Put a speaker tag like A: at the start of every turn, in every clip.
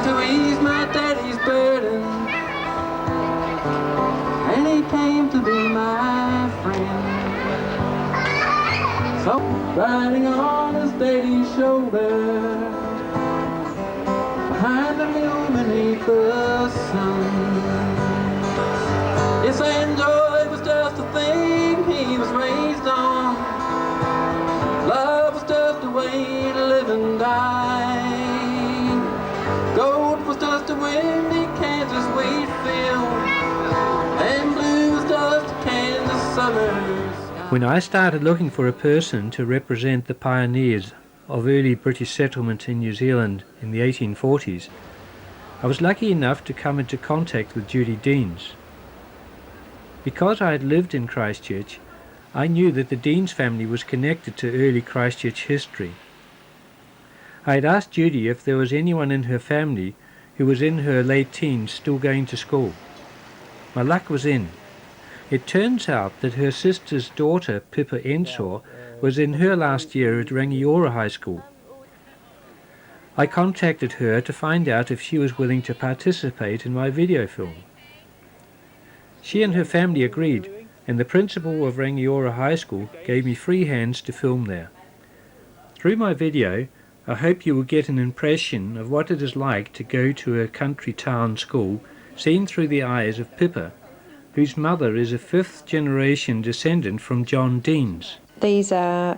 A: to ease my daddy's burden, and he came to be my friend. So riding on his daddy's shoulder, behind the mill beneath the sun. Yes, and joy was just a thing he was raised on. Love was just a way to live and die. Gold was just a windy Kansas wheat field, and blue was just a Kansas summer sky.
B: When I started looking for a person to represent the pioneers of early British settlement in New Zealand in the 1840s, I was lucky enough to come into contact with Judy Deans. Because I had lived in Christchurch, I knew that the Deans family was connected to early Christchurch history. I had asked Judy if there was anyone in her family who was in her late teens still going to school. My luck was in. It turns out that her sister's daughter, Pippa, was in her last year at Rangiora High School. I contacted her to find out if she was willing to participate in my video film. She and her family agreed, and the principal of Rangiora High School gave me free hands to film there. Through my video, I hope you will get an impression of what it is like to go to a country town school seen through the eyes of Pippa, whose mother is a fifth-generation descendant from John Deans.
C: These are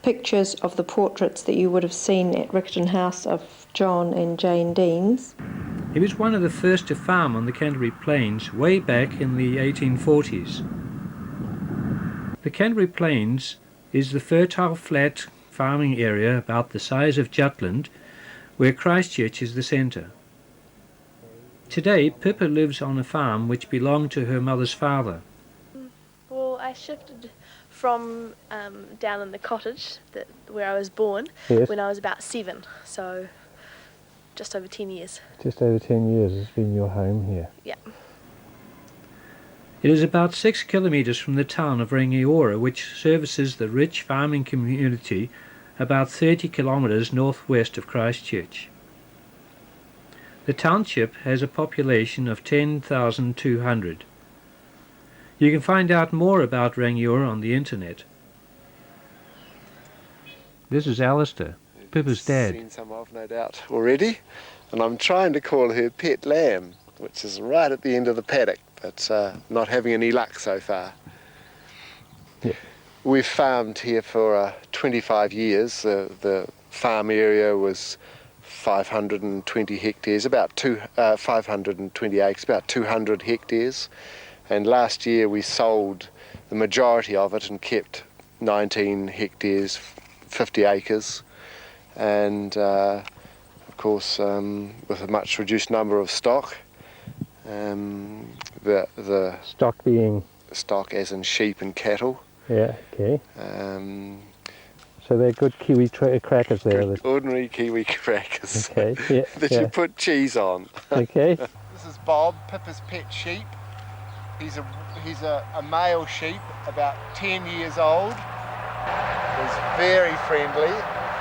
C: pictures of the portraits that you would have seen at Rickerton House of John and Jane Deans.
B: He was one of the first to farm on the Canterbury Plains way back in the 1840s. The Canterbury Plains is the fertile flat farming area about the size of Jutland, where Christchurch is the centre. Today, Pippa lives on a farm which belonged to her mother's father.
D: Well, I shifted from down in the cottage where I was born when I was about 7, so just over 10 years.
B: Just over 10 years has been your home here.
D: Yeah.
B: It is about 6 kilometres from the town of Rangiora, which services the rich farming community about 30 kilometres northwest of Christchurch. The township has a population of 10,200. You can find out more about Rangiora on the internet. This is Alistair, Pippa's dad.
E: Seen some of, no doubt, already, and I'm trying to call her Pet Lamb, which is right at the end of the paddock, but not having any luck so far.
B: Yeah.
E: We've farmed here for 25 years. The farm area was 520 hectares, about 520 acres, about 200 hectares. And last year we sold the majority of it and kept 19 hectares, 50 acres. And of course, with a much reduced number of stock, the
B: Stock being?
E: Stock as in sheep and cattle.
B: Yeah, okay. So they're good Kiwi crackers there.
E: Ordinary Kiwi crackers.
B: Okay, yeah.
E: that you put cheese on.
B: Okay.
E: This is Bob, Pippa's pet sheep. He's a male sheep, about 10 years old. He's very friendly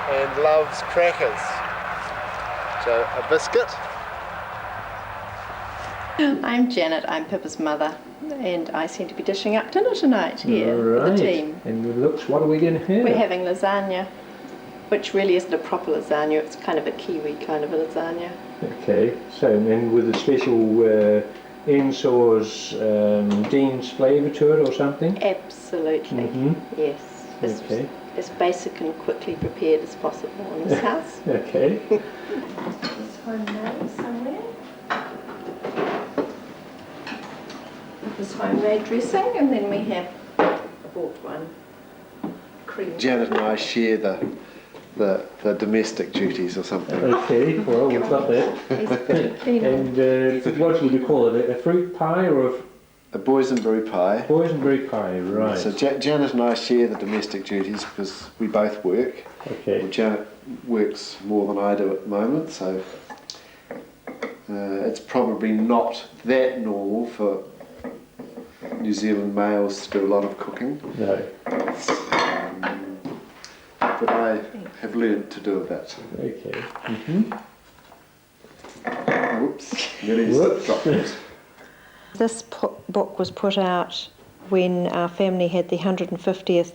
E: and loves crackers. So a biscuit.
C: I'm Janet, I'm Pippa's mother, and I seem to be dishing up dinner tonight here with the team.
B: And it looks, what are we going to have?
C: We're having lasagna, which really isn't a proper lasagna, it's kind of a Kiwi kind of a lasagna.
B: Okay, so and with a special Ensaw's Dean's flavour to it or something?
C: Absolutely, yes.
B: Okay.
C: As basic and quickly prepared as possible in this house.
B: Okay.
C: This homemade somewhere. This homemade dressing, and then we have a bought one. Cream.
E: Janet and I share the domestic duties or something.
B: Okay, well we've got that. And what would you call it? A fruit pie or
E: A boysenberry pie.
B: Boysenberry pie, right.
E: So Janet and I share the domestic duties because we both work.
B: Okay.
E: Well, Janet works more than I do at the moment, so it's probably not that normal for New Zealand males to do a lot of cooking.
B: No.
E: But I have learned to do that.
B: Okay.
F: Whoops. Willie's dropped it.
C: This book was put out when our family had the 150th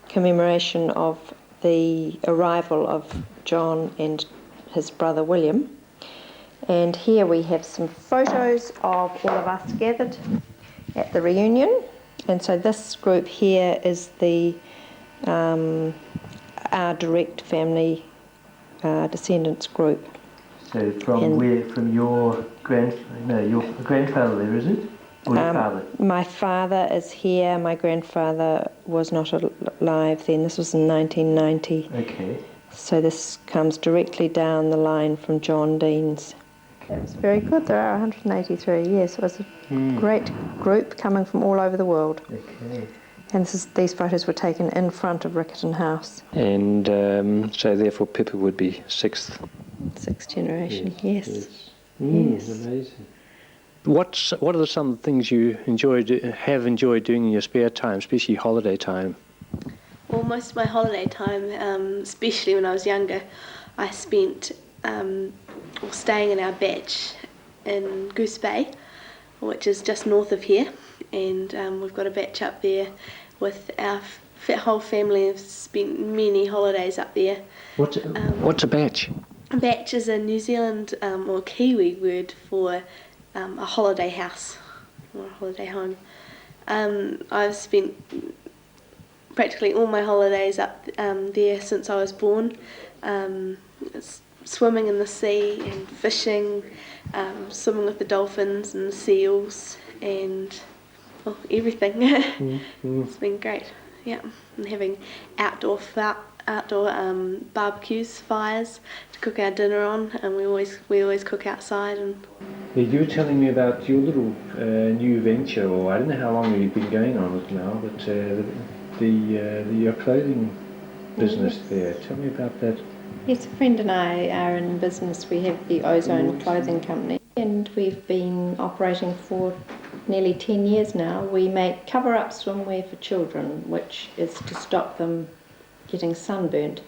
C: commemoration of the arrival of John and his brother William. And here we have some photos of all of us gathered at the reunion. And so this group here is our direct family descendants group.
B: So from your grandfather there, is it? Or your father?
C: My father is here. My grandfather was not alive then. This was in 1990.
B: Okay.
C: So this comes directly down the line from John Dean's. It was very good. There are 183. Yes, it was a great group coming from all over the world.
B: Okay.
C: And these photos were taken in front of Riccarton House.
B: And so therefore Pippa would be sixth
C: generation. Yes.
B: Yes. Amazing. What are some of the things you have enjoyed doing in your spare time, especially holiday time?
D: Well, most of my holiday time, especially when I was younger, I spent staying in our batch in Goose Bay, which is just north of here, and we've got a batch up there with our whole family. Have spent many holidays up there.
B: What's a batch?
D: A batch is a New Zealand or Kiwi word for a holiday house or a holiday home. I've spent practically all my holidays up there since I was born. Swimming in the sea and fishing, swimming with the dolphins and the seals and everything. It's been great, yeah. And having outdoor barbecues, fires to cook our dinner on, and we always cook outside. And
B: you were telling me about your little new venture, or I don't know how long you've been going on it now, but your clothing business there. Tell me about that.
C: Yes, a friend and I are in business. We have the Ozone Clothing Company, and we've been operating for nearly 10 years now. We make cover-up swimwear for children, which is to stop them getting sunburnt.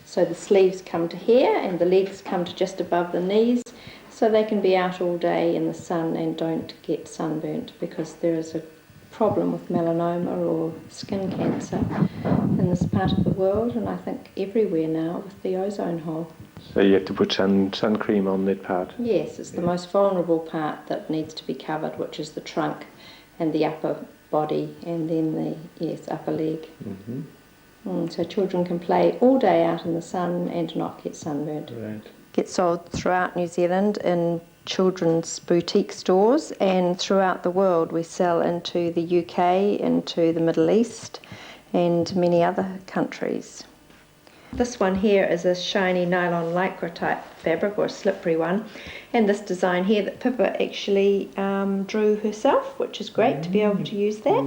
C: So the sleeves come to here and the legs come to just above the knees, so they can be out all day in the sun and don't get sunburnt, because there is a problem with melanoma or skin cancer in this part of the world, and I think everywhere now with the ozone hole.
B: So you have to put sun cream on that part?
C: Yes, it's the most vulnerable part that needs to be covered, which is the trunk and the upper body, and then the upper leg. Mm-hmm. So children can play all day out in the sun and not get sunburned.
B: Right.
C: Get sold throughout New Zealand in children's boutique stores, and throughout the world we sell into the UK, into the Middle East and many other countries. This one here is a shiny nylon lycra type fabric, or a slippery one, and this design here that Pippa actually drew herself, which is great to be able to use that.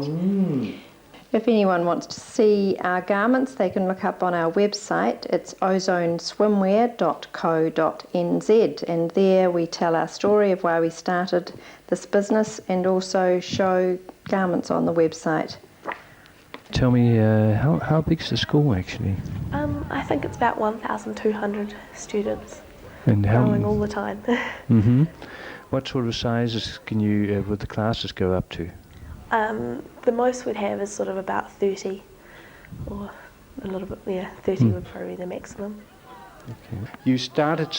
C: If anyone wants to see our garments, they can look up on our website. It's ozoneswimwear.co.nz, and there we tell our story of why we started this business and also show garments on the website.
B: Tell me, how big's the school actually?
D: I think it's about 1,200 students,
B: and
D: growing all the time.
B: Mm-hmm. What sort of sizes can you would the classes go up to?
D: The most we'd have is sort of about 30, or a little bit, 30 would probably be the maximum.
B: Okay. You started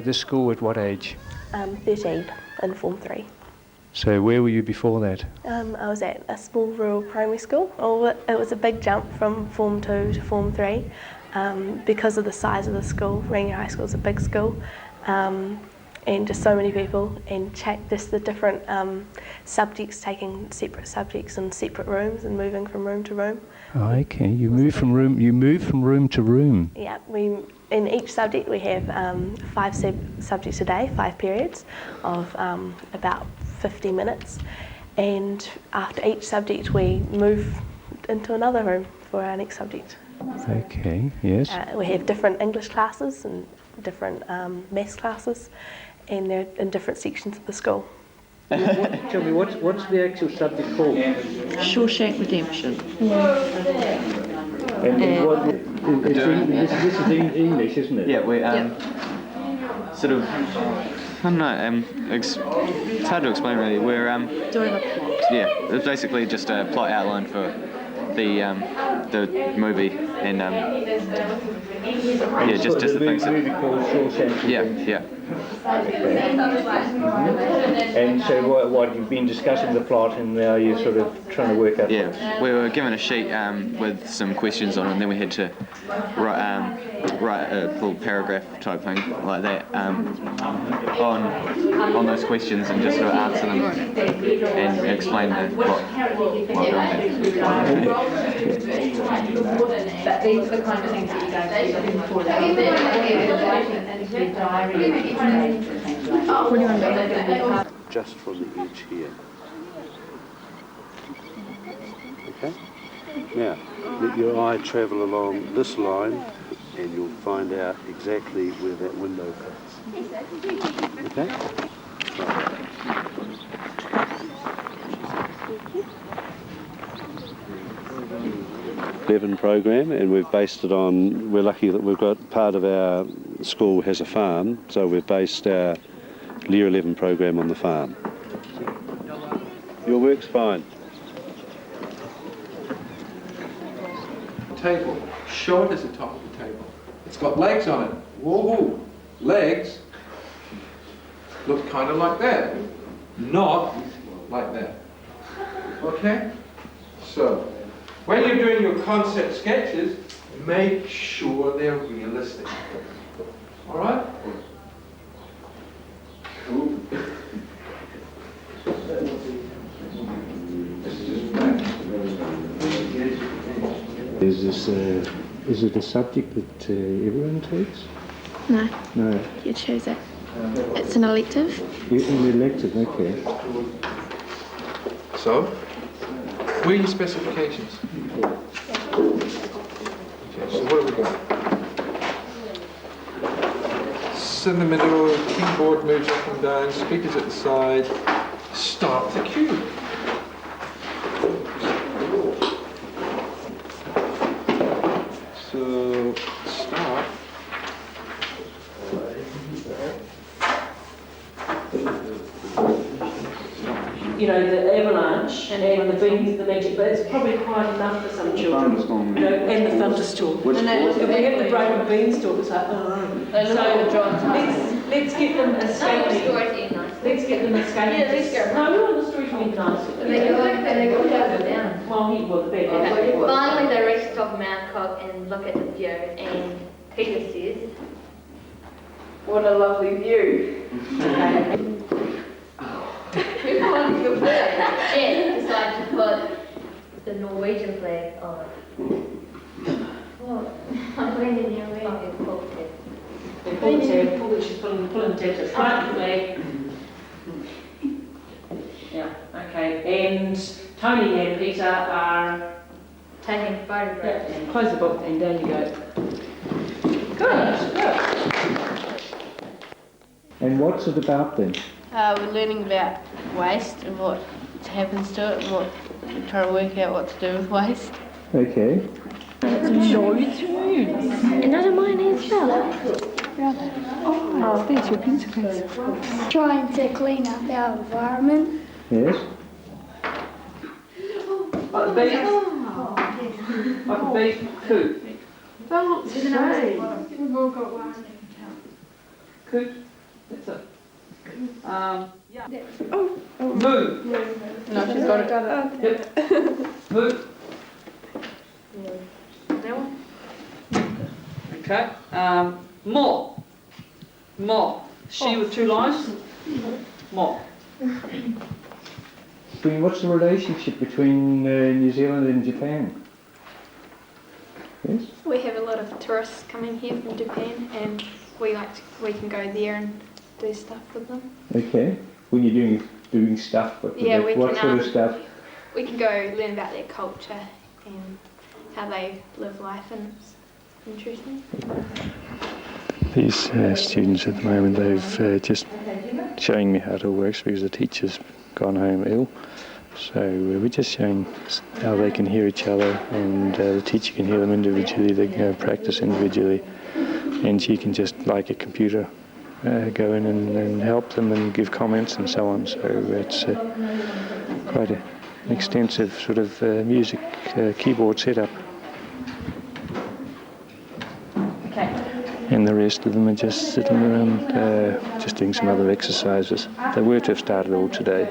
B: this school at what age?
D: 13 in Form 3.
B: So where were you before that?
D: I was at a small rural primary school. It was a big jump from Form 2 to Form 3 because of the size of the school. Rangi High School is a big school. And just so many people, and just the different subjects, taking separate subjects in separate rooms and moving from room to room.
B: Oh, okay. You move from room to room.
D: Yeah, in each subject we have 5 subjects a day, 5 periods of about 50 minutes, and after each subject we move into another room for our next subject. So,
B: okay. Yes.
D: We have different English classes and different maths classes, and they're in different sections of the school.
B: Tell me, what's the actual subject called?
C: Shawshank Redemption.
B: And what, this is English, isn't it?
F: Yeah, we sort of
G: I don't know. It's hard to explain really. We're
H: Doing a plot.
G: yeah, it's basically just a plot outline for the movie, and yeah, just the things that.
B: movie called Shawshank
G: Yeah,
B: Redemption.
G: yeah.
B: And so what you've been discussing the plot, and now you're sort of trying to work out.
G: Yeah, we were given a sheet with some questions on it, and then we had to write a little paragraph type thing like that on those questions, and just sort of answer them and explain the plot while doing that.
I: But these are the kind of things that you guys are looking for.
H: What do you want to do?
F: Just from the edge here. Okay? Now, let your eye travel along this line and you'll find out exactly where that window fits. Okay? 11 program, and we've based it on, we're lucky that we've got part of our school has a farm, so we've based our Year 11 program on the farm. Your work's fine.
A: Table. Show it as the top of the table. It's got legs on it. Whoa, legs look kind of like that, not like that. Okay? So, when you're doing your concept sketches, make sure they're realistic. All right? Cool.
B: Is it a subject that everyone takes?
H: No,
B: No.
H: you choose it. It's an elective.
B: An elective, okay.
A: So, where are your specifications? Okay, so what have we got? In the middle, keyboard moves up and down, speakers at the side. Start the cue. So, start.
J: You know, the avalanche and the beans, the magic, but it's probably quite enough for some children. You know, and the thunderstorm. And if we get the broken beanstalk, it's like, oh. So let's get them escaping. Let's get them escaping. Yeah, let's go. No, we want the story to be nice.
I: They go down.
J: Well, he will.
I: Finally, they reach the top of Mount Cock and look at the view, and Peter says, "What a lovely view." Jet decided to put the Norwegian flag on it. What? I'm blaming you.
J: Pull the tab, she's pulling the tab, so start the flag. Yeah, okay, and Tony and Peter are
I: Taking photographs.
J: yeah, close the book and down you go. Good.
B: And what's it about then?
K: We're learning about waste and what happens to it, and we're trying to work out what to do with waste.
B: Okay.
H: Another mine as well. Oh, there's your pencil case.
L: Trying to clean up our environment.
B: Yes.
J: Like a beef. Like a beef coop.
L: We've all got one.
J: Coop. That's it. Move.
K: No, she's got it.
J: Yep. Move. Okay. More. She with 2 lines. More.
B: What's the relationship between New Zealand and Japan? Yes?
L: We have a lot of tourists coming here from Japan, and we can go there and do stuff with them.
B: Okay. When you're doing stuff, what sort of stuff?
L: We can go learn about their culture and how they live life, and it's interesting.
M: These students at the moment, they've just showing me how it all works because the teacher's gone home ill. So we're just showing how they can hear each other, and the teacher can hear them individually, they can practice individually, and she can just, like a computer, go in and help them and give comments and so on. So it's quite an extensive sort of music keyboard setup. And the rest of them are just sitting around, just doing some other exercises. They were to have started all today.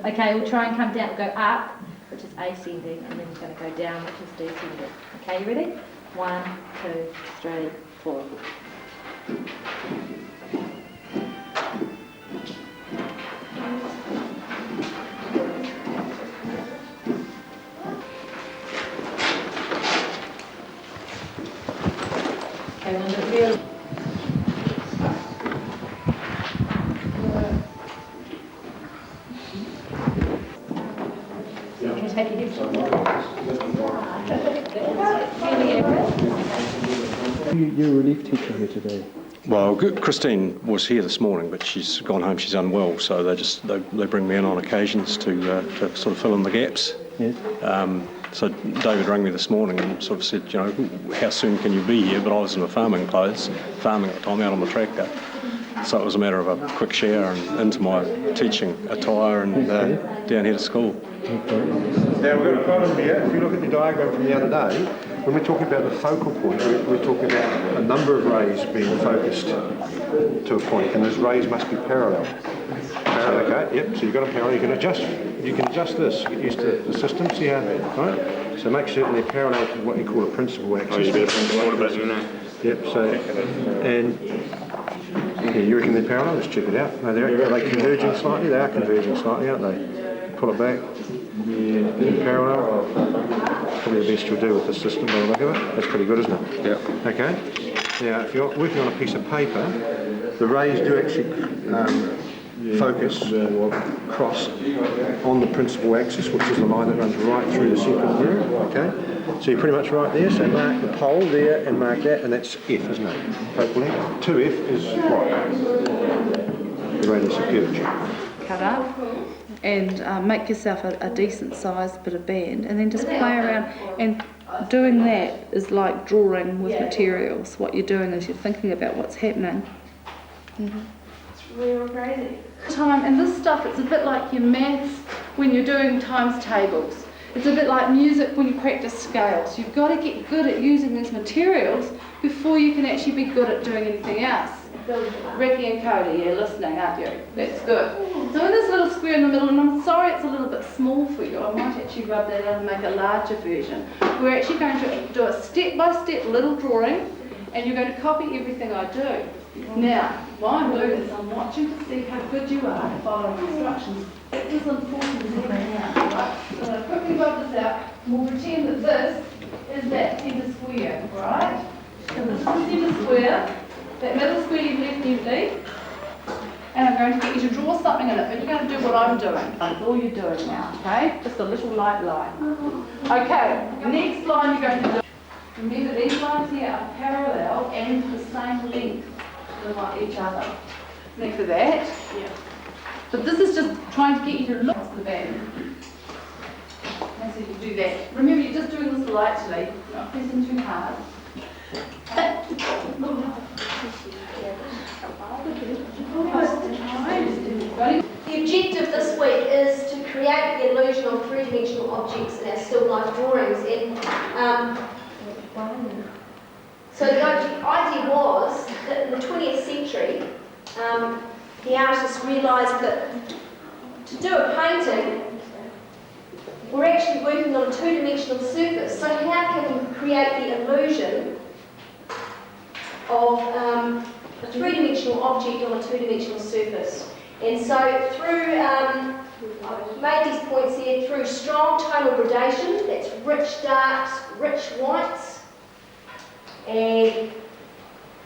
H: Okay, we'll try and come down, go up, which is ascending, and then we're going to go down, which is descending. Okay, you ready? 1, 2, 3, 4.
M: You're a relief teacher here today.
N: Well, Christine was here this morning, but she's gone home. She's unwell, so they bring me in on occasions to sort of fill in the gaps.
M: Yes.
N: So David rang me this morning and sort of said, you know, how soon can you be here? But I was in my farming clothes, farming at the time, out on the tractor. So it was a matter of a quick shower and into my teaching attire and down here to school.
O: Now we've got a problem here. If you look at the diagram from the other day, when we're talking about the focal point, we're talking about a number of rays being focused to a point, and those rays must be parallel. Okay, yep, so you've got a parallel, you can adjust this, get used to the system, see how, right? So make certain they're parallel to what you call a principal axis.
P: Oh, you better principal, but you know.
O: Yep, so, and yeah, you reckon they're parallel? Let's check it out. No, are they converging slightly? They are converging slightly, aren't they? Pull it back. Yeah, parallel. Probably the best you'll do with this system by the look of it. That's pretty good, isn't it?
P: Yeah.
O: Okay. Now, if you're working on a piece of paper, the rays do actually focus cross on the principal axis, which is the line that runs right through the central groove. Okay. So you're pretty much right there. So mark the pole there and mark that, and that's F, isn't it? Focal length. 2F is what? The radius of curvature.
K: Cut up and make yourself a decent sized bit of band, and then just play around. And doing that is like drawing with materials. What you're doing is you're thinking about what's happening.
D: It's real crazy.
K: And this stuff, it's a bit like your maths when you're doing times tables. It's a bit like music when you practice scales. You've got to get good at using these materials before you can actually be good at doing anything else. Ricky and Cody, you're listening, aren't you? That's good. So in this little square in the middle, and I'm sorry it's a little bit small for you, I might actually rub that out and make a larger version. We're actually going to do a step-by-step little drawing, and you're going to copy everything I do. Now, while I'm doing this, I'm watching to see how good you are at following instructions. This is important to see now, right? So I'm going to quickly rub this out, and we'll pretend that this is that centre square, right? So this is the centre square. That middle square you've left empty, and I'm going to get you to draw something in it, but you're going to do what I'm doing. That's all you're doing now, okay? Just a little light line. Okay, next line you're going to do. Remember, these lines here are parallel and the same length as each other. Ready for that? Yeah. But this is just trying to get you to look at the band. And so you do that. Remember, you're just doing this lightly, not pressing too hard.
Q: The objective this week is to create the illusion of three-dimensional objects in our still life drawings. And so the idea was that in the 20th century, the artists realised that to do a painting, we're actually working on a two-dimensional surface. So how can we create the illusion of a three-dimensional object on a two-dimensional surface? And so through, I've made these points here, through strong tonal gradation, that's rich darks, rich whites, and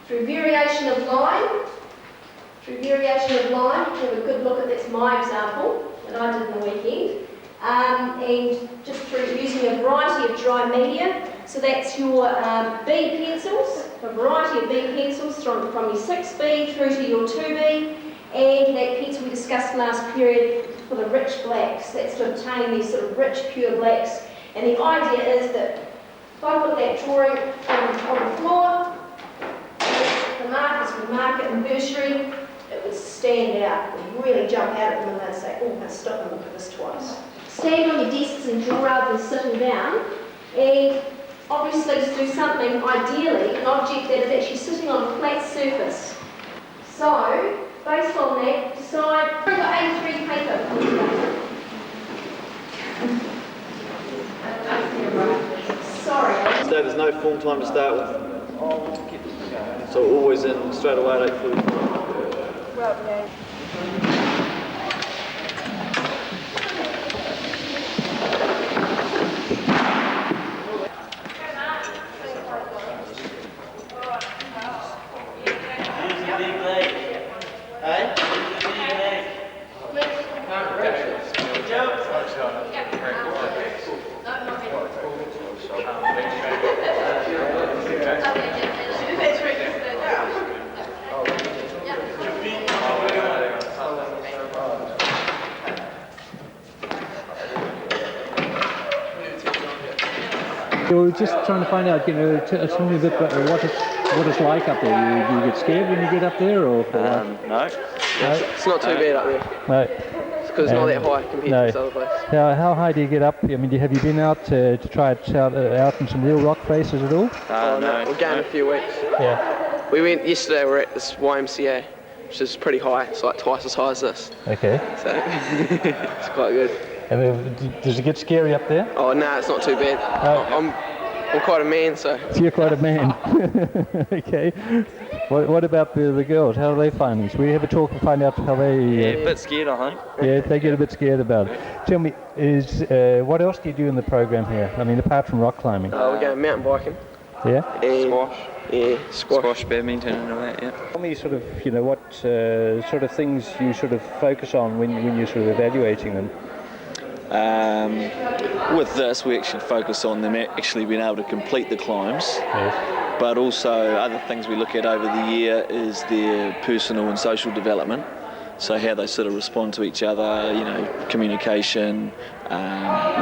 Q: through variation of line, we have a good look at, that's my example that I did in the weekend, and just through using a variety of dry media. So that's your B pencils, a variety of B pencils from your 6B through to your 2B, and that pencil we discussed last period for the rich blacks. That's to obtain these sort of rich, pure blacks. And the idea is that if I put that drawing on the floor, the markers will mark market and bursary, it would stand out, it would really jump out at them and they'd say, oh, let's stop and look at this twice. Stand on your desks and draw rather than sitting down, and obviously to do something, ideally, an object that is actually sitting on a flat surface. So, based on that, decide, I've got A3 paper. Sorry.
A: So there's no form time to start with. So always in straight away at 8:45.
Q: Well, yeah.
B: We were just trying to find out, tell me a bit about what it's like up there. Do you get scared when you get up there, or?
A: No. It's not too bad up there.
B: No.
A: It's because it's not that high compared to this other place.
B: How high do you get up? I mean, have you been out to try it out in some real rock faces at all?
A: No. We're going in a few weeks.
B: Yeah.
A: We went yesterday, we're at this YMCA, which is pretty high. It's like twice as high as this.
B: Okay.
A: So, it's quite good.
B: Does it get scary up there?
A: Oh, no, it's not too bad. I'm quite a man, so...
B: So you're quite a man. Okay. What about the girls? How are they finding this? We have a talk and find out how they...
A: Yeah, a bit scared, I think.
B: Yeah, they get a bit scared about it. Tell me, what else do you do in the program here? I mean, apart from rock climbing?
A: We're going mountain biking.
B: Yeah?
A: And squash. Yeah, squash, badminton and all that, yeah.
B: Tell me sort of, what sort of things you sort of focus on when you're sort of evaluating them.
P: With this, we actually focus on them actually being able to complete the climbs.
B: Yes.
P: But also other things we look at over the year is their personal and social development. So how they sort of respond to each other, communication,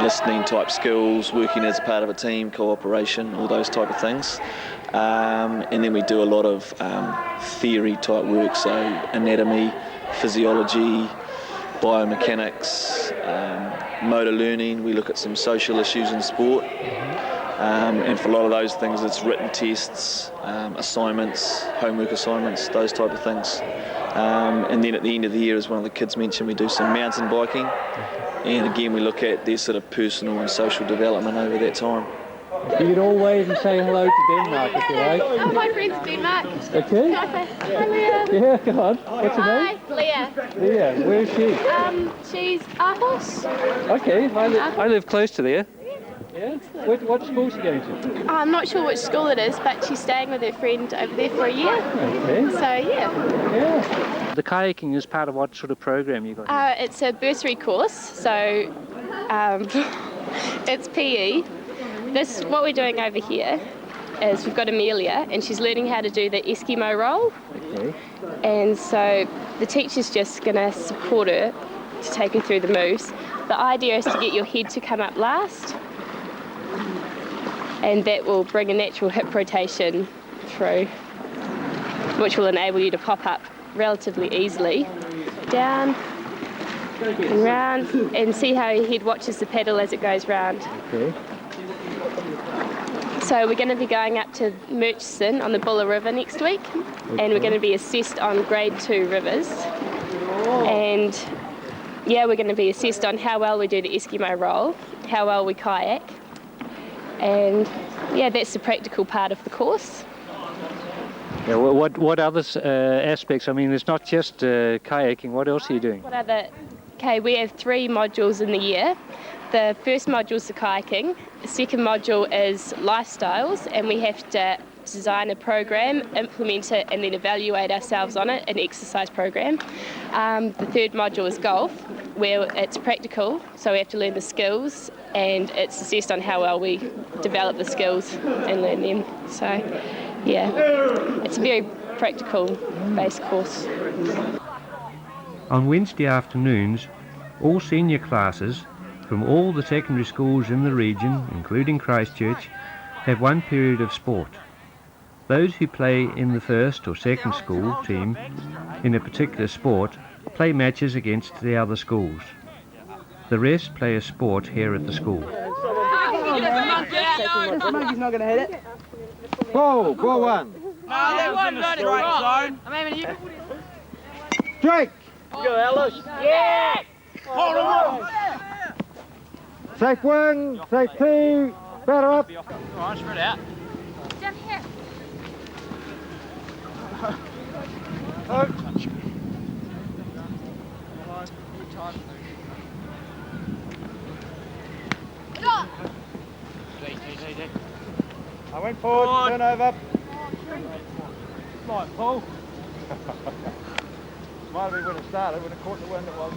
P: listening type skills, working as a part of a team, cooperation, all those type of things. And then we do a lot of theory type work, so anatomy, physiology, biomechanics, motor learning. We look at some social issues in sport, and for a lot of those things it's written tests, assignments, homework assignments, those type of things. And then at the end of the year, as one of the kids mentioned, we do some mountain biking, and again we look at their sort of personal and social development over that time.
B: You can all wave and say hello to Denmark if you like.
L: Oh, my friend's Denmark.
B: Okay.
L: Can I say hi, Leah?
B: Yeah, come on. What's her name?
L: Hi, Leah.
B: Leah, where is she?
L: She's Aarhus.
B: Okay, I live close to there. Yeah? What school is she going to?
L: I'm not sure which school it is, but she's staying with her friend over there for a year.
B: Okay.
L: So, yeah.
B: Yeah. The kayaking is part of what sort of program you got?
L: It's a bursary course, so it's PE. What we're doing over here is we've got Amelia, and she's learning how to do the Eskimo roll.
B: Okay.
L: And so the teacher's just going to support her to take her through the moves. The idea is to get your head to come up last, and that will bring a natural hip rotation through, which will enable you to pop up relatively easily. Down and round, and see how your head watches the pedal as it goes round.
B: Okay.
L: So we're going to be going up to Murchison on the Buller River next week, and we're going to be assessed on grade 2 rivers. And yeah, we're going to be assessed on how well we do the Eskimo roll, how well we kayak, and yeah, that's the practical part of the course.
B: Yeah, what other aspects? I mean, it's not just kayaking. What else are you doing?
L: Okay, we have 3 modules in the year. The first module is the kayaking. The second module is lifestyles, and we have to design a program, implement it, and then evaluate ourselves on it, an exercise program. The third module is golf, where it's practical, so we have to learn the skills, and it's assessed on how well we develop the skills and learn them. So, yeah, it's a very practical-based course.
B: On Wednesday afternoons, all senior classes from all the secondary schools in the region, including Christchurch, have one period of sport. Those who play in the first or second school team in a particular sport play matches against the other schools. The rest play a sport here at the school.
A: Monkey's not going to hit it.
R: Ball 1.
A: No, that was in the strike zone.
R: Strike.
A: Go, Alice. Yeah! Hold on.
R: Safe 1, safe 2, batter up.
A: Alright, spread out.
I: Down here.
R: I went forward, turn over.
A: Right, Paul.
R: Might have been when it started, when it caught the wind it was.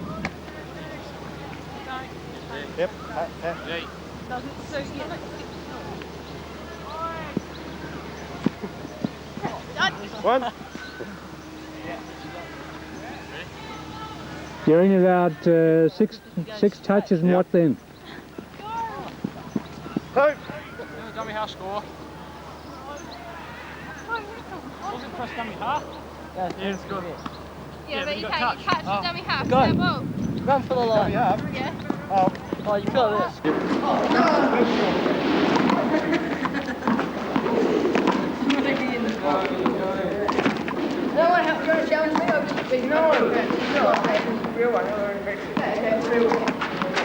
R: Yep,
A: Doesn't suit you.
R: One.
B: You're only allowed six touches and what then?
R: Two.
A: Dummy half score. Wasn't press dummy half? Yeah, it's good.
I: Yeah, but you can't catch the dummy half.
A: Go.
I: That ball.
A: Run for the line.
I: Yeah.
A: Oh, you feel this.
K: No one has to challenge me. I'll just be no one. Real one.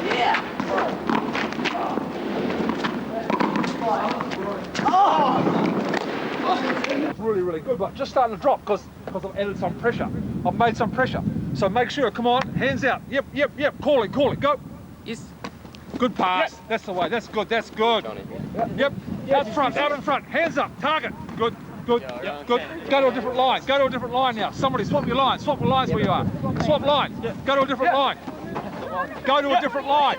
K: Yeah.
S: Really, really good, but just starting to drop because I've added some pressure. I've made some pressure. So make sure, come on, hands out. Yep, call it, go. Yes. Good pass. Yep. That's the way, that's good. Yep, out in front, hands up, target. Good. Yep, good. Go to a different line now. Somebody swap your line, swap the lines where you are. Swap line, go to a different line. Go to a different line.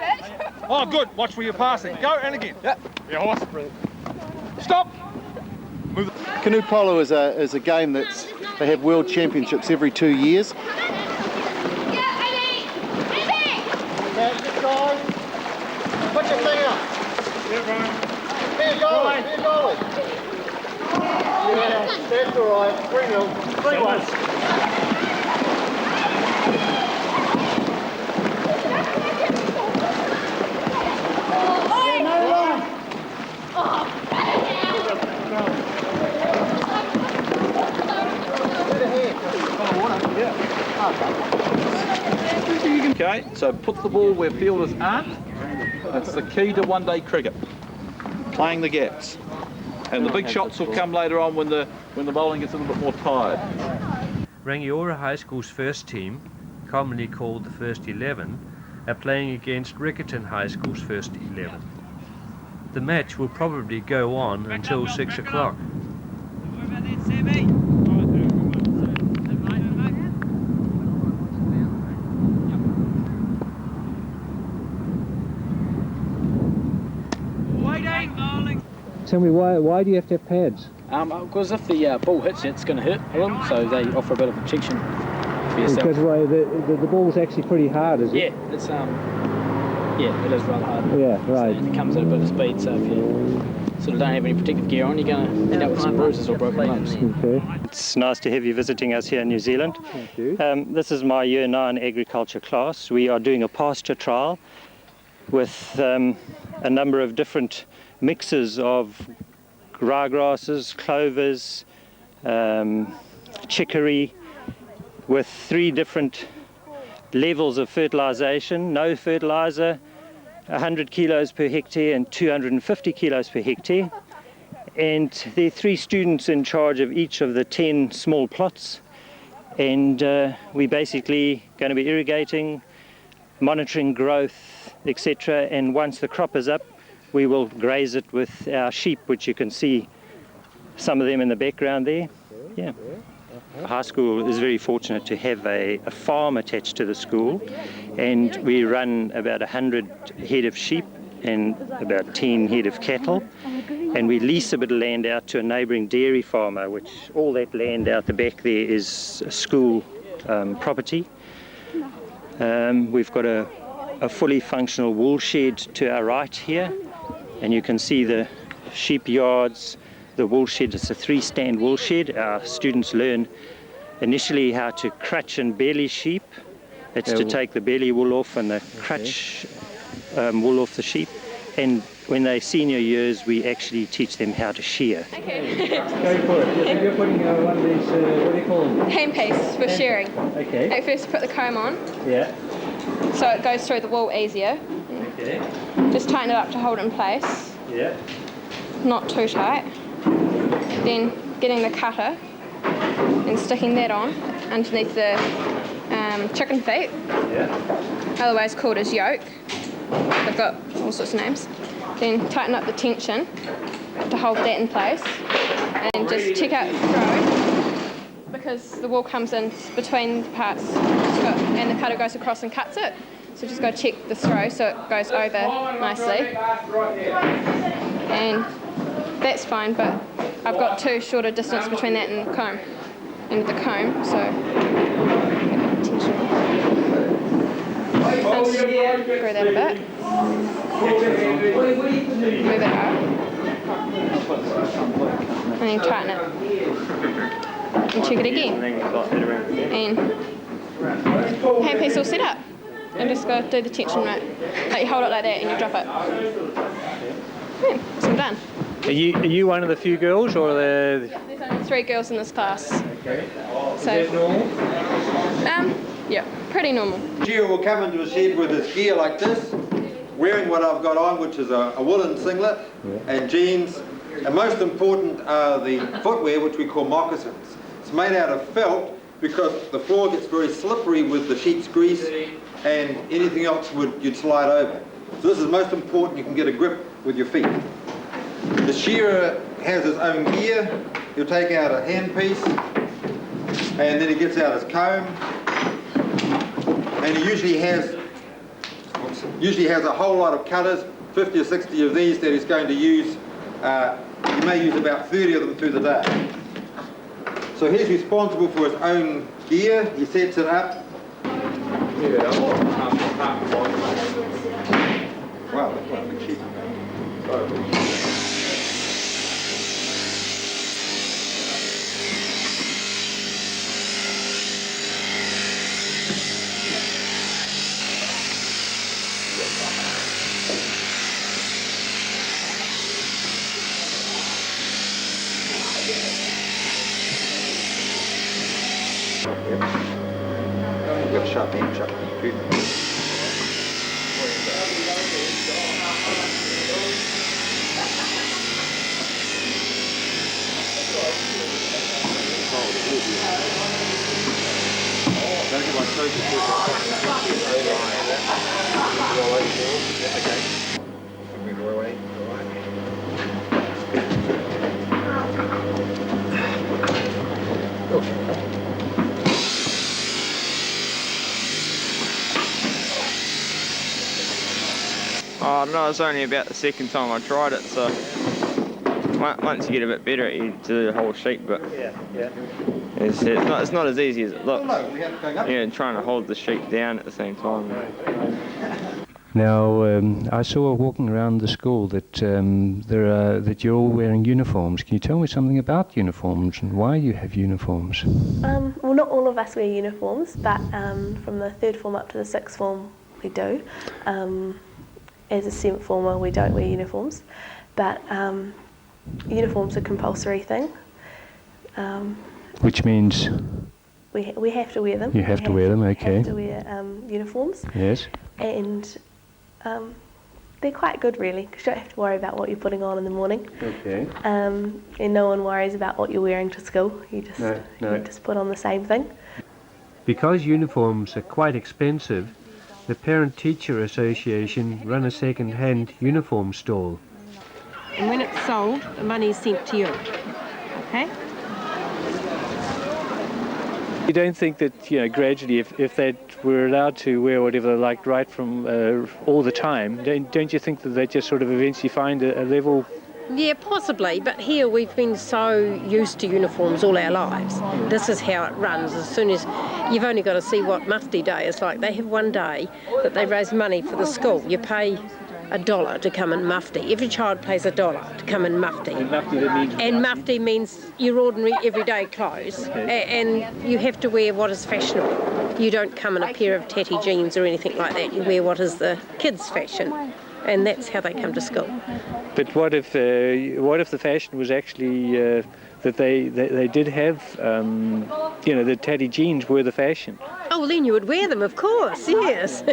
S: Oh, good, watch where you're passing. Go, and again. Yep. Yeah, horse. Stop.
E: Canoe polo is a game they have world championships every 2 years.
R: Get going. Put your thing up.
S: Yeah, Ryan.
R: Here, goalie. Yeah, that's all right. 3-0. 3-1.
T: Okay, so put the ball where fielders aren't. That's the key to one-day cricket. Playing the gaps. And the big shots will come later on when the bowling gets a little bit more tired.
B: Rangiora High School's first team, commonly called the first 11, are playing against Riccarton High School's first 11. The match will probably go on until 6 o'clock. Tell me, why do you have to have pads?
U: Because if the ball hits you, it's going to hurt them, so they offer a bit of protection for yourself.
B: Because the ball's actually pretty hard, is it?
U: Yeah, it's it is rather hard.
B: Yeah, right.
U: So it comes at a bit of speed, so if you sort of don't have any protective gear on, you're going to end up with some bruises or broken limbs.
B: Okay.
M: It's nice to have you visiting us here in New Zealand.
B: Thank you.
M: This is my Year 9 agriculture class. We are doing a pasture trial with a number of different mixes of ryegrasses, clovers, chicory, with 3 different levels of fertilization: no fertilizer, 100 kilos per hectare and 250 kilos per hectare. And there are 3 students in charge of each of the 10 small plots, and we're basically going to be irrigating, monitoring growth, etc. And once the crop is up, we will graze it with our sheep, which you can see some of them in the background there. Yeah. High school is very fortunate to have a farm attached to the school, and we run about 100 head of sheep and about 10 head of cattle, and we lease a bit of land out to a neighbouring dairy farmer, which all that land out the back there is school property. We've got a fully functional wool shed to our right here, and you can see the sheep yards,
C: the wool shed. It's a 3-stand wool shed. Our students learn initially how to crutch and belly sheep. It's to take the belly wool off and the crutch wool off the sheep. And when they're senior years, we actually teach them how to shear.
H: Okay.
B: Go for it. Yes, you're putting one of these, what do you call them?
H: Hand piece for shearing.
B: Okay.
H: At first put the comb on,
B: Yeah.
H: so it goes through the wool easier.
B: Okay.
H: Just tighten it up to hold it in place,
B: Yeah.
H: not too tight. Then getting the cutter and sticking that on underneath the chicken feet, otherwise called as yoke. They've got all sorts of names. Then tighten up the tension to hold that in place, and just check out the throw, because the wool comes in between the parts and the cutter goes across and cuts it. So just go check the throw so it goes over nicely. And that's fine, but I've got too short a distance between that and the comb. So unscrew that a bit. Move it up. And then tighten it. And check it again. And hand piece all set up. And just go do the tension right. Like you hold it like that and you drop it. Yeah, so I'm done.
B: Are you one of the few girls, or
H: There's only 3 girls in this class.
B: Okay.
H: So,
B: Is that normal?
H: Yeah, pretty normal.
V: Shearer will come into a shed with his gear like this, wearing what I've got on, which is a woolen singlet and jeans. And most important are the footwear, which we call moccasins. It's made out of felt because the floor gets very slippery with the sheep's grease, and anything else you'd slide over. So this is most important. You can get a grip with your feet. The shearer has his own gear. He'll take out a handpiece, and then he gets out his comb, and he usually has a whole lot of cutters, 50 or 60 of these that he's going to use. He may use about 30 of them through the day. So he's responsible for his own gear. He sets it up. Wow, that's like a sheep. You've got sharp feet.
W: Oh no, it's only about the second time I tried it, so once you get a bit better at it, you do the whole sheep, but it's not as easy as it looks. Yeah, trying to hold the sheep down at the same time.
B: Now, I saw walking around the school that that you're all wearing uniforms. Can you tell me something about uniforms and why you have uniforms?
D: Well, not all of us wear uniforms, but from the 3rd form up to the 6th form we do. As a 7th former, we don't wear uniforms, but uniforms are a compulsory thing.
B: Which means?
D: We have to wear them.
B: You have to wear them, okay.
D: Have to wear uniforms.
B: Yes.
D: And they're quite good, really, because you don't have to worry about what you're putting on in the morning.
B: Okay.
D: And no one worries about what you're wearing to school. You just you just put on the same thing.
B: Because uniforms are quite expensive, the Parent-Teacher Association run a second-hand uniform stall.
J: And when it's sold, the money is sent to you. Okay?
B: You don't think that, gradually, if they were allowed to wear whatever they liked right from all the time, don't you think that they just sort of eventually find a level?
J: Yeah, possibly, but here we've been so used to uniforms all our lives. This is how it runs. As soon as you've only got to see what Mufti Day is like. They have one day that they raise money for the school. You pay
F: $1 to come in mufti. Every child pays $1 to come in mufti. And mufti means your ordinary everyday clothes. And you have to wear what is fashionable. You don't come in a pair of tatty jeans or anything like that. You wear what is the kids' fashion. And that's how they come to school.
B: But what if the fashion was actually that they did have, the tatty jeans were the fashion?
F: Oh, well, then you would wear them, of course, yes.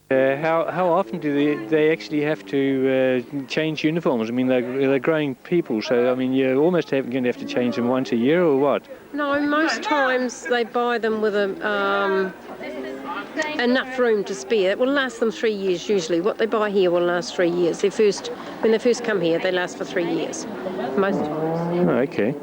B: How often do they actually have to change uniforms? I mean, they're growing people, so I mean, you're almost going to have to change them once a year, or what?
F: No, most times they buy them with enough room to spare. It will last them 3 years usually. What they buy here will last 3 years. When they first come here, they last for 3 years. Most times.
B: Oh, okay.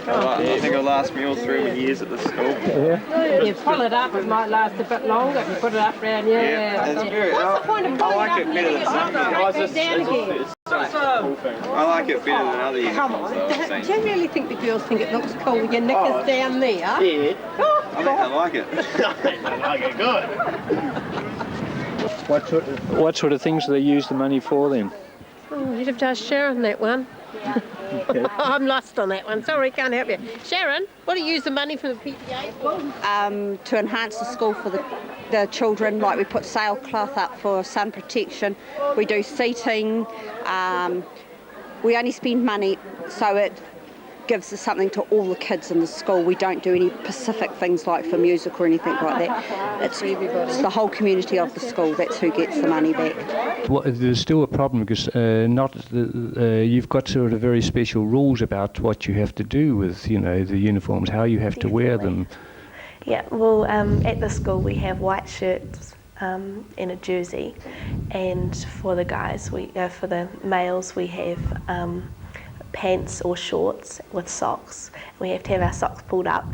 W: I think it'll last me all 3 years at the school.
F: Yeah. You pull it up, it might last a bit longer if you put it up round here.
W: Yeah, that's very.
F: What's the point of pulling
W: I like it better than some years.
F: down again?
W: I like it better than other years.
F: Come on. Do you really think the girls think it looks cool with your knickers down there?
W: Yeah.
F: Oh,
W: I think I like it.
F: I like it good.
B: What sort of things do they use the money for then?
F: Oh, you'd have to ask Sharon that one.
B: Okay.
F: I'm lost on that one. Sorry, can't help you. Sharon, what do you use the money for the PTA for?
G: To enhance the school for the children, like we put sailcloth up for sun protection, we do seating, we only spend money so it gives us something to all the kids in the school. We don't do any specific things like for music or anything like that. It's the whole community of the school, that's who gets the money back.
B: Well, there's still a problem because you've got sort of very special rules about what you have to do with, the uniforms, how you have to wear them.
D: Yeah, well, at the school we have white shirts and a jersey, and for the guys, for the males, we have pants or shorts with socks. We have to have our socks pulled up,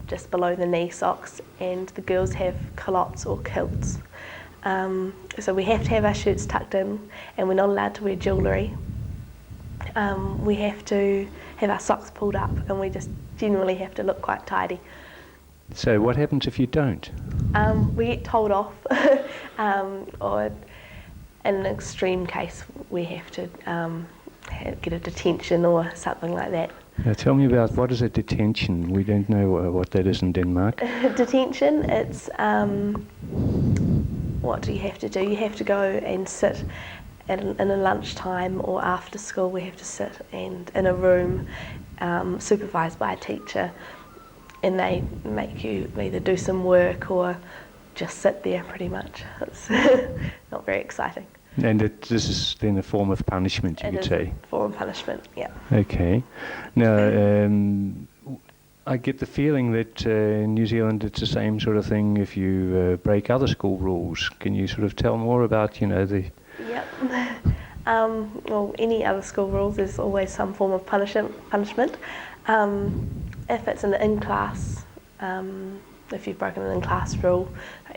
D: just below the knee socks, and the girls have culottes or kilts. So we have to have our shirts tucked in, and we're not allowed to wear jewellery. We have to have our socks pulled up, and we just generally have to look quite tidy.
B: So what happens if you don't?
D: We get told off, or in an extreme case we have to get a detention or something like that.
B: Now tell me about what is a detention? We don't know what that is in Denmark.
D: Detention, it's what do you have to do? You have to go and sit in a lunchtime or after school. We have to sit and in a room supervised by a teacher, and they make you either do some work or just sit there pretty much. It's not very exciting.
B: And this is then a form of punishment, you could say?
D: It is a form of punishment, yeah.
B: Okay. Now, I get the feeling that in New Zealand it's the same sort of thing if you break other school rules. Can you sort of tell more about, the...
D: Yep. Well, any other school rules, there's always some form of punishment. If it's an in-class, if you've broken an in-class rule,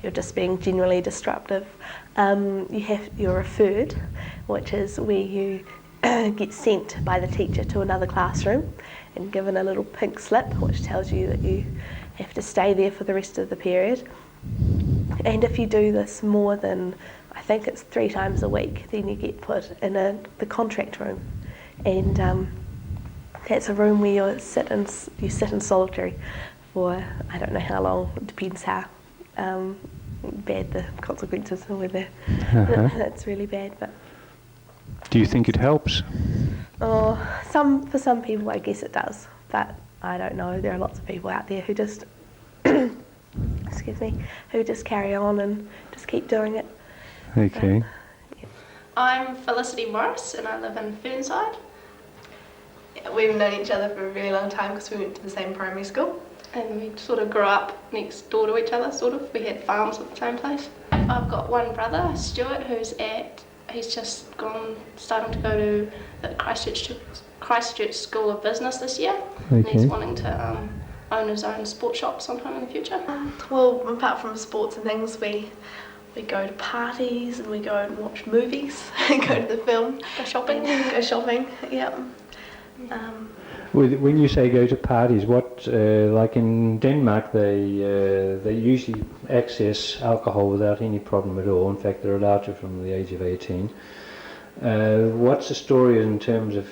D: you're just being generally disruptive. You're referred, which is where you get sent by the teacher to another classroom and given a little pink slip which tells you that you have to stay there for the rest of the period. And if you do this more than, I think it's 3 times a week, then you get put in the contract room. And that's a room where you sit in solitary for, I don't know how long, it depends how bad the consequences are, whether it's really bad. But
B: do you think it helps?
D: Oh, for some people I guess it does, but I don't know. There are lots of people out there who just who just carry on and just keep doing it.
B: Okay.
D: I'm Felicity Morris and I live in Fernside. We've known each other for a really long time because we went to the same primary school. And we sort of grew up next door to each other, sort of. We had farms at the same place. I've got one brother, Stuart, he's just starting to go to the Christchurch School of Business this year.
B: Okay.
D: And he's wanting to own his own sports shop sometime in the future. Well, apart from sports and things, we go to parties and we go and watch movies, go to the film. Go shopping, yeah.
B: When you say go to parties, what, like in Denmark, they usually access alcohol without any problem at all. In fact, they're allowed to from the age of 18. What's the story in terms of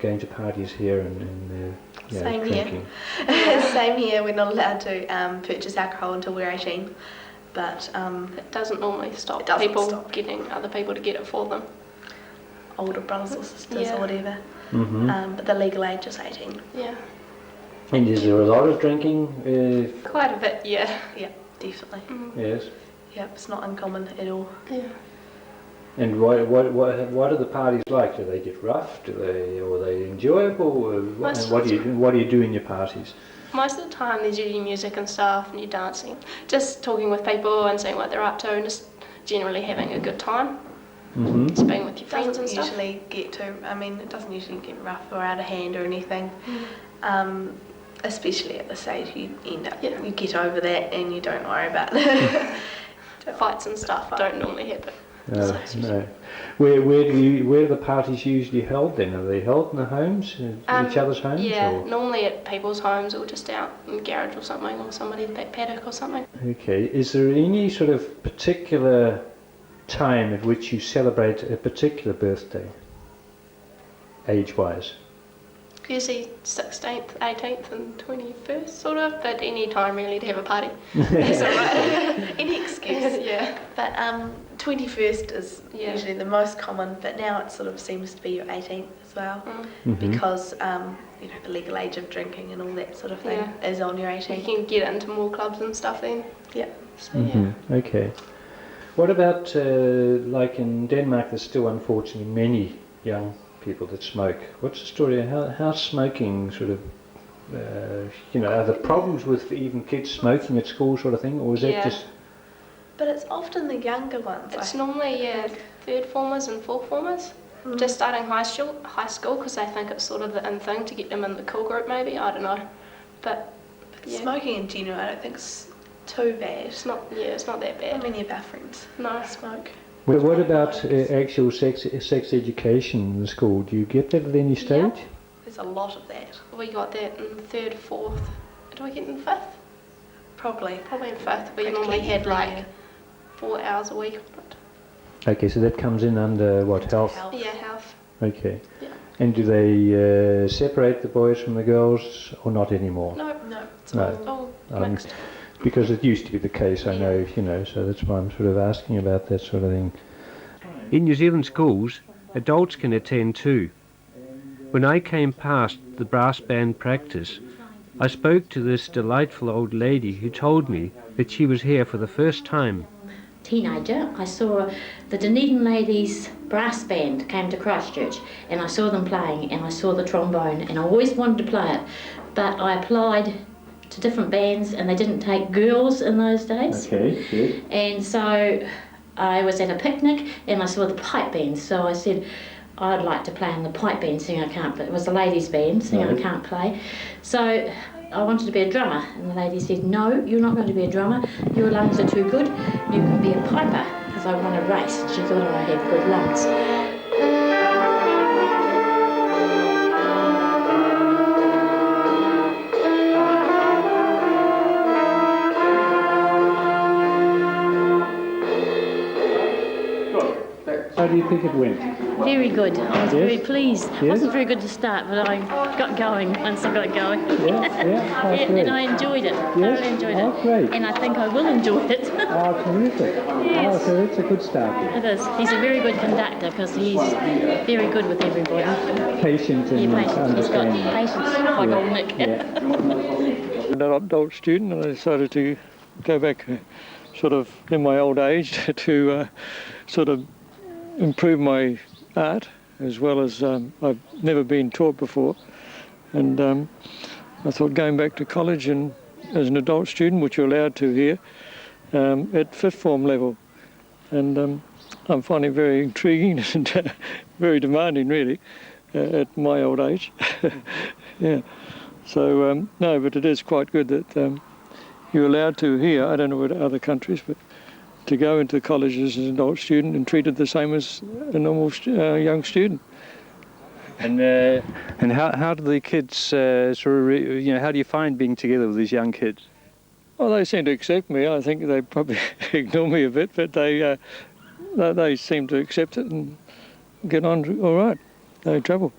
B: going to parties here and
D: Same
B: drinking?
D: Here. Same here. We're not allowed to purchase alcohol until we're 18. But
L: it doesn't normally stop people getting other people to get it for them.
D: Older brothers or sisters or whatever.
B: Mm-hmm.
D: But the legal age is 18.
L: Yeah.
B: And is there a lot of drinking?
L: Quite a bit, yeah.
D: Yeah, definitely.
B: Yes.
D: Yeah, it's not uncommon at all.
L: Yeah.
B: And what are the parties like? Do they get rough? Or are they enjoyable? And what do you do in your parties?
L: Most of the time there's usually music and stuff and you're dancing. Just talking with people and seeing what they're up to and just generally having a good time.
B: Mm-hmm.
L: Just being with your friends and stuff.
D: It doesn't usually get rough or out of hand or anything. Especially at this age, you end up, you get over that and you don't worry about
L: fights and stuff don't normally happen.
B: No. Where are the parties usually held then? Are they held in the homes, each other's homes?
L: Yeah,
B: or?
L: normally at people's homes or just out in the garage or something, or somebody's back paddock or something.
B: Okay, is there any sort of particular time at which you celebrate a particular birthday, age-wise?
L: Usually 16th, 18th and 21st sort of, but any time really to have a party. That's alright.
D: Any excuse.
L: Yeah.
D: But 21st is usually the most common, but now it sort of seems to be your 18th as well, because the legal age of drinking and all that sort of thing is on your 18th.
L: You can get into more clubs and stuff then.
D: Yeah.
L: So,
B: Okay. What about, like in Denmark, there's still unfortunately many young people that smoke. What's the story? How's smoking sort of, are there problems with even kids smoking at school sort of thing, or is that just...
D: But it's often the younger ones.
L: It's normally, third formers and fourth formers. Just starting high school, because they think it's sort of the in thing to get them in the cool group maybe, I don't know. But
D: smoking in general, I don't think it's too bad.
L: It's not that bad.
D: Not many of our friends smoke.
B: Well, what about actual sex education in the school? Do you get that at any stage?
D: Yeah. There's a lot of that.
L: We got that in third, fourth. Do I get it in fifth? Probably in fifth. We normally had like 4 hours a week on it.
B: Okay, so that comes in under what, health?
L: Yeah, health.
B: Okay.
L: Yeah.
B: And do they separate the boys from the girls, or not anymore?
L: No. It's all mixed.
B: Because it used to be the case, I know, so that's why I'm sort of asking about that sort of thing. In New Zealand schools, adults can attend too. When I came past the brass band practice, I spoke to this delightful old lady who told me that she was here for the first time.
N: Teenager, I saw the Dunedin Ladies brass band came to Christchurch, and I saw them playing, and I saw the trombone, and I always wanted to play it, but I applied to different bands and they didn't take girls in those days.
B: Okay, good.
N: And so I was at a picnic and I saw the pipe band, so I said I'd like to play in the pipe band, singing I can't play. It was the ladies band, singing I can't play. So I wanted to be a drummer, and the lady said, no, you're not going to be a drummer, your lungs are too good, you can be a piper, because I won a race. She thought I had good lungs.
B: How do you think it went?
N: Very good. I was very pleased.
B: Yes.
N: It wasn't very good to start, but I got going once I got going. And I enjoyed it. Thoroughly enjoyed it.
B: Great.
N: And I think I will enjoy it.
B: Oh, terrific.
N: Yes.
B: Oh, so that's a good start.
N: It is. He's a very good conductor because he's very good with everybody.
B: Patient and understanding.
N: He's got patience, like old Nick.
O: An adult student, and I decided to go back sort of in my old age to sort of improve my art, as well as I've never been taught before, and I thought going back to college and as an adult student, which you're allowed to here, at fifth form level, and I'm finding it very intriguing and very demanding really at my old age. Yeah, so no, but it is quite good that you're allowed to here. I don't know about other countries, but to go into college as an adult student and treated the same as a normal young student.
M: And how do the kids sort of, how do you find being together with these young kids?
O: Well, they seem to accept me. I think they probably ignore me a bit, but they seem to accept it and get on all right. No trouble.